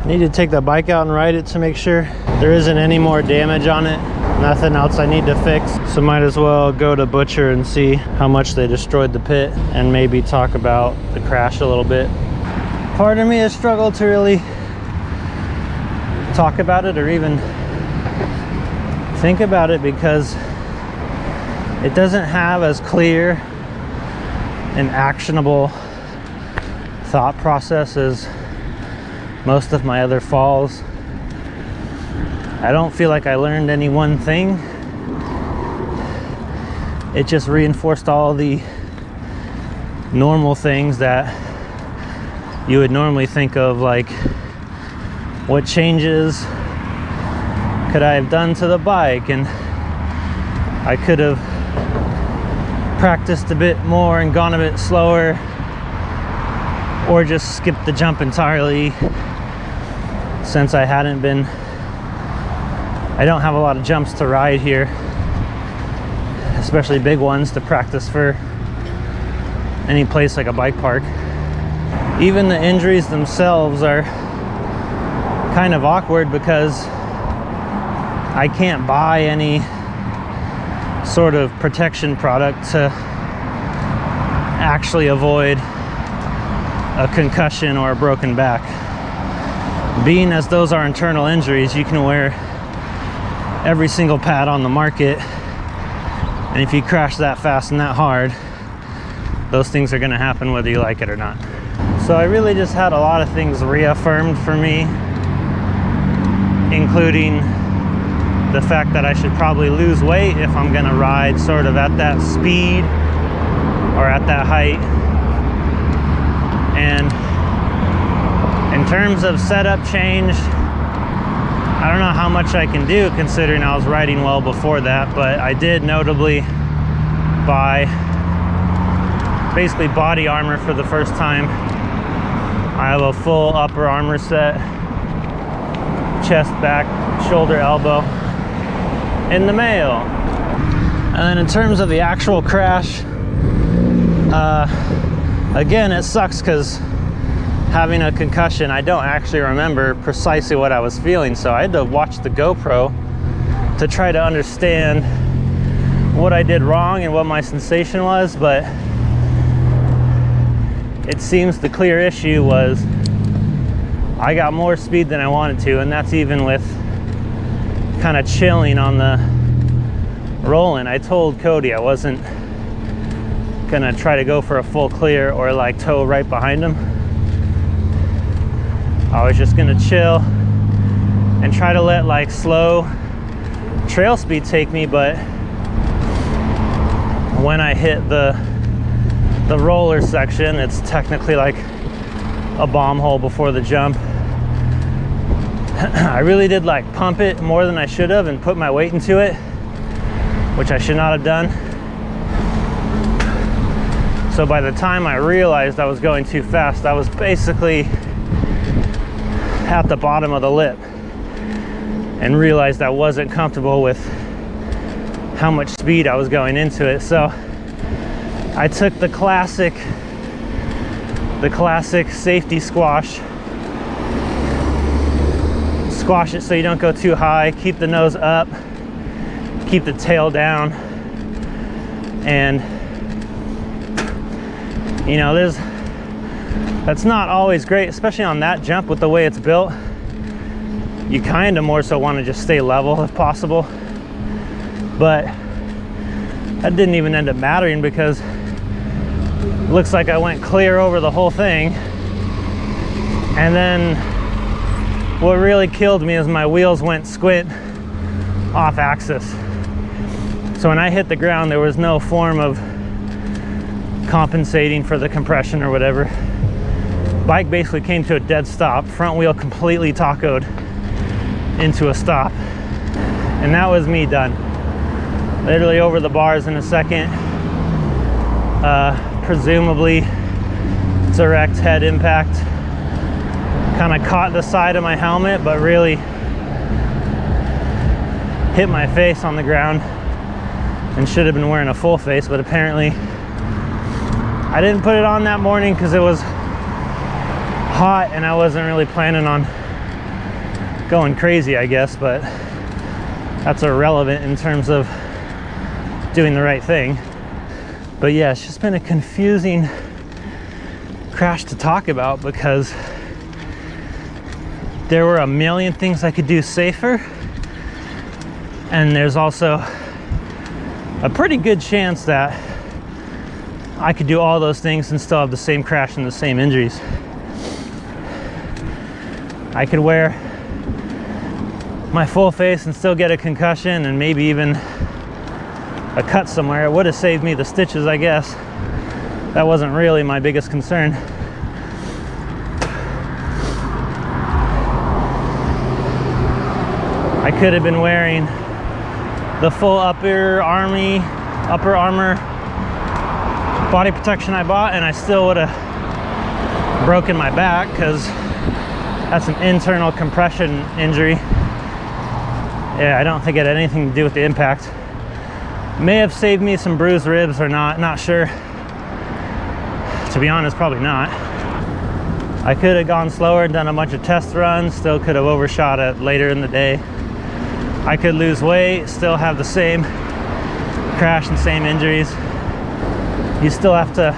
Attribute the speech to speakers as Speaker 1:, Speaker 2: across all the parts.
Speaker 1: Need to take the bike out and ride it to make sure there isn't any more damage on it. Nothing else I need to fix. So might as well go to Butcher and see how much they destroyed the pit and maybe talk about the crash a little bit. Part of me has struggled to really talk about it or even think about it because it doesn't have as clear and actionable thought process as most of my other falls. I don't feel like I learned any one thing. It just reinforced all the normal things that you would normally think of, like what changes could I have done to the bike, and I could have practiced a bit more and gone a bit slower, or just skipped the jump entirely, since I don't have a lot of jumps to ride here, especially big ones to practice for any place like a bike park. Even the injuries themselves are kind of awkward because I can't buy any sort of protection product to actually avoid a concussion or a broken back. Being as those are internal injuries, you can wear every single pad on the market, and if you crash that fast and that hard, those things are going to happen whether you like it or not. So I really just had a lot of things reaffirmed for me, including the fact that I should probably lose weight if I'm going to ride sort of at that speed or at that height. And in terms of setup change, I don't know how much I can do considering I was riding well before that, but I did notably buy basically body armor for the first time. I have a full upper armor set, chest, back, shoulder, elbow, in the mail. And then in terms of the actual crash, again, it sucks because having a concussion, I don't actually remember precisely what I was feeling, so I had to watch the GoPro to try to understand what I did wrong and what my sensation was. But it seems the clear issue was I got more speed than I wanted to, and that's even with kind of chilling on the rolling. I told Cody I wasn't gonna try to go for a full clear or like tow right behind him. I was just gonna chill and try to let like slow trail speed take me, but when I hit the roller section, it's technically like a bomb hole before the jump. I really did like pump it more than I should have and put my weight into it, which I should not have done. So by the time I realized I was going too fast, I was basically at the bottom of the lip and realized I wasn't comfortable with how much speed I was going into it. So I took the classic safety squash it so you don't go too high, keep the nose up, keep the tail down, and you know, that's not always great, especially on that jump with the way it's built. You kind of more so want to just stay level if possible, but that didn't even end up mattering because it looks like I went clear over the whole thing. And then what really killed me is my wheels went squint off axis. So when I hit the ground, there was no form of compensating for the compression or whatever. Bike basically came to a dead stop, front wheel completely tacoed into a stop, and that was me done. Literally over the bars in a second. Presumably direct head impact. Kind of caught the side of my helmet, but really hit my face on the ground, and should have been wearing a full face, but apparently I didn't put it on that morning because it was hot and I wasn't really planning on going crazy, I guess, but that's irrelevant in terms of doing the right thing. But yeah, it's just been a confusing crash to talk about because there were a million things I could do safer, and there's also a pretty good chance that I could do all those things and still have the same crash and the same injuries. I could wear my full face and still get a concussion and maybe even a cut somewhere. It would have saved me the stitches, I guess. That wasn't really my biggest concern. I could have been wearing the full upper armor body protection I bought, and I still would have broken my back because that's an internal compression injury. Yeah, I don't think it had anything to do with the impact. May have saved me some bruised ribs or not sure. To be honest, probably not. I could have gone slower and done a bunch of test runs, still could have overshot it later in the day. I could lose weight, still have the same crash and same injuries. You still have to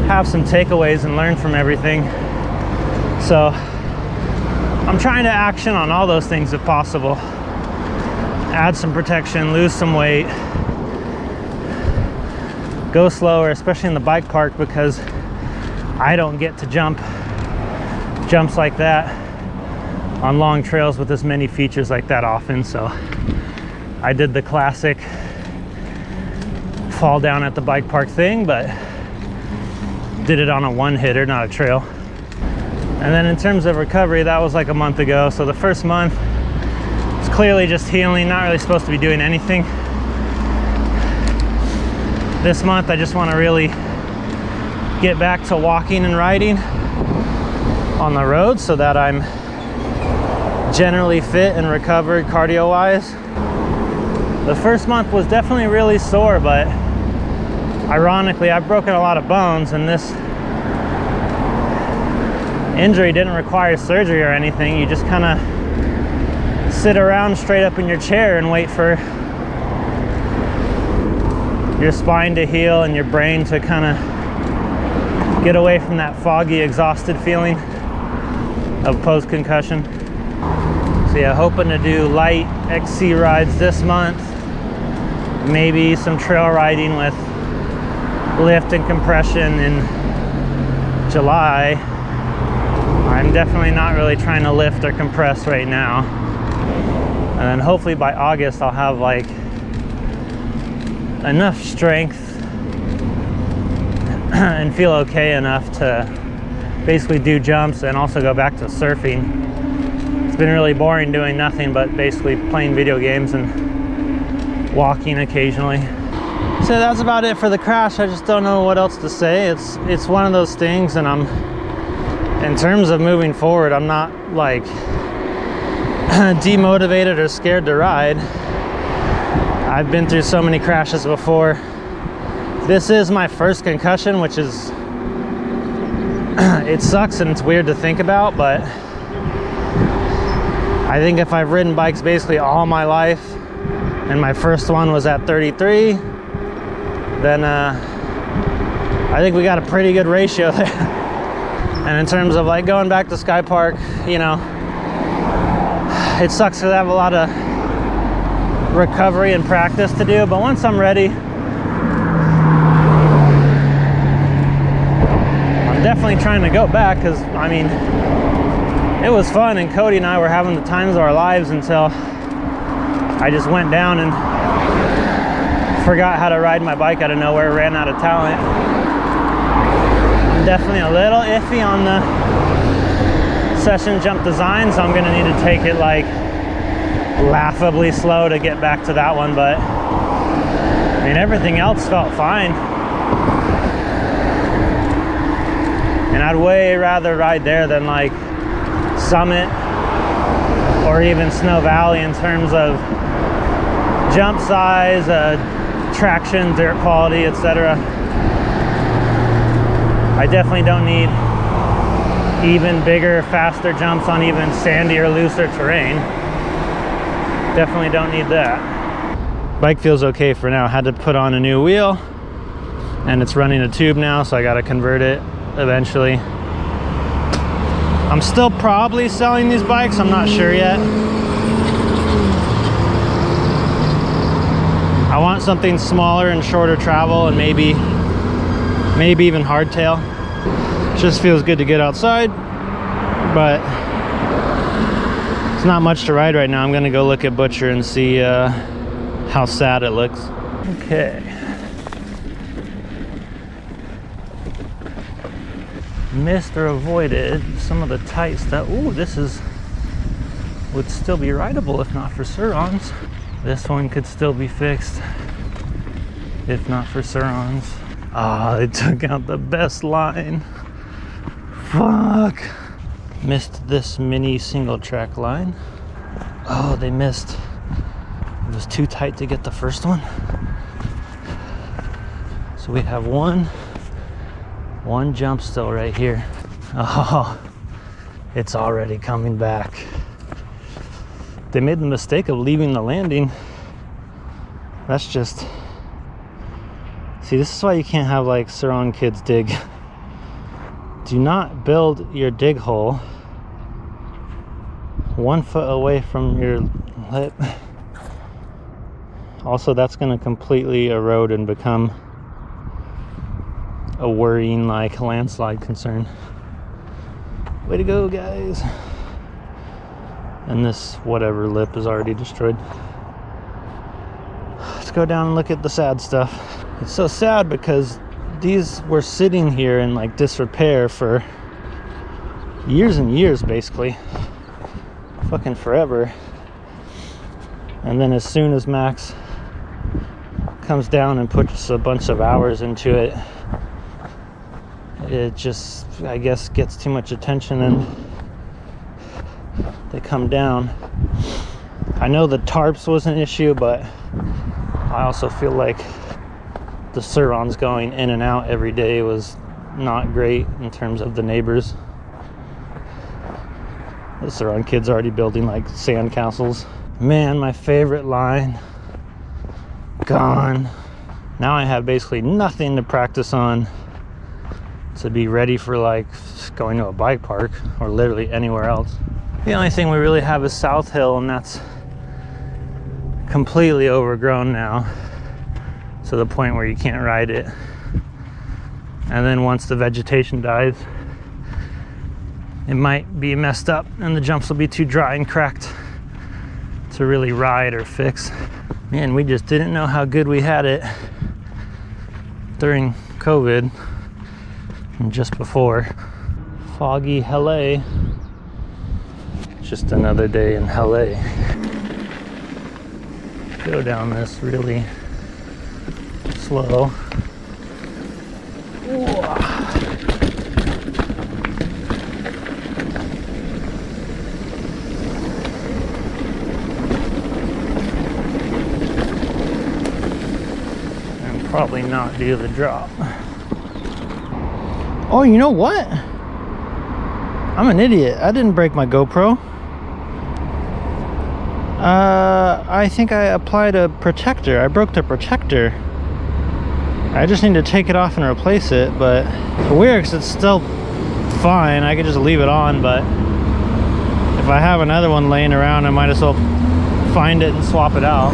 Speaker 1: have some takeaways and learn from everything. So I'm trying to action on all those things if possible. Add some protection, lose some weight, go slower, especially in the bike park, because I don't get to jump jumps like that on long trails with as many features like that often. So I did the classic fall down at the bike park thing, but did it on a one hitter, not a trail. And then in terms of recovery, that was like a month ago. So the first month it's clearly just healing, not really supposed to be doing anything. This month I just want to really get back to walking and riding on the road so that I'm generally fit and recovered cardio wise. The first month was definitely really sore, but ironically I've broken a lot of bones, and this injury didn't require surgery or anything. You just kind of sit around straight up in your chair and wait for your spine to heal and your brain to kind of get away from that foggy, exhausted feeling of post-concussion. So yeah, hoping to do light XC rides this month, maybe some trail riding with lift and compression in July. I'm definitely not really trying to lift or compress right now. And then hopefully by August I'll have like enough strength and feel okay enough to basically do jumps and also go back to surfing. It's been really boring doing nothing but basically playing video games and walking occasionally. So that's about it for the crash. I just don't know what else to say. It's one of those things, and in terms of moving forward, I'm not like demotivated or scared to ride. I've been through so many crashes before. This is my first concussion, which is it sucks and it's weird to think about, but I think if I've ridden bikes basically all my life and my first one was at 33, then I think we got a pretty good ratio there. And in terms of like going back to Sky Park, you know, it sucks because I have a lot of recovery and practice to do, but once I'm ready, I'm definitely trying to go back, because I mean, it was fun, and Cody and I were having the times of our lives until I just went down and forgot how to ride my bike out of nowhere, ran out of talent. I'm definitely a little iffy on the session jump design, so I'm gonna need to take it like laughably slow to get back to that one, but I mean, everything else felt fine. And I'd way rather ride there than like Summit or even Snow Valley in terms of jump size, traction, dirt quality, etc. I definitely don't need even bigger, faster jumps on even sandier, looser terrain. Definitely don't need that. Bike feels okay for now. Had to put on a new wheel, and it's running a tube now, so I got to convert it eventually. I'm still probably selling these bikes, I'm not sure yet. I want something smaller and shorter travel, and maybe even hardtail. Just feels good to get outside, but it's not much to ride right now. I'm gonna go look at Butcher and see how sad it looks. Okay. Missed or avoided some of the tight stuff. Ooh, this would still be rideable if not for Surons. This one could still be fixed if not for Surons. Ah, they took out the best line. Fuck. Missed this mini single track line. Oh, they missed. It was too tight to get the first one. So we have one jump still right here. Oh, it's already coming back. They made the mistake of leaving the landing. That's just, see, this is why you can't have like Suron kids dig. Do not build your dig hole 1 foot away from your lip. Also, that's going to completely erode and become a worrying like landslide concern. Way to go, guys. And this whatever lip is already destroyed. Let's go down and look at the sad stuff. It's so sad because these were sitting here in like disrepair for years and years, basically. Fucking forever. And then as soon as Max comes down and puts a bunch of hours into it, it just, I guess, gets too much attention and they come down. I know the tarps was an issue, but I also feel like the Surons going in and out every day was not great in terms of the neighbors. The Suron kids already building like sand castles. Man, my favorite line gone. Now I have basically nothing to practice on to be ready for like going to a bike park or literally anywhere else. The only thing we really have is South Hill, and that's completely overgrown now to the point where you can't ride it. And then once the vegetation dies, it might be messed up and the jumps will be too dry and cracked to really ride or fix. Man, we just didn't know how good we had it during COVID and just before. Foggy LA. Just another day in LA. Go down this really slow. And probably not do the drop. Oh, you know what? I'm an idiot. I didn't break my GoPro. I think I applied a protector. I broke the protector. I just need to take it off and replace it, but it's weird because it's still fine. I could just leave it on, but if I have another one laying around, I might as well find it and swap it out.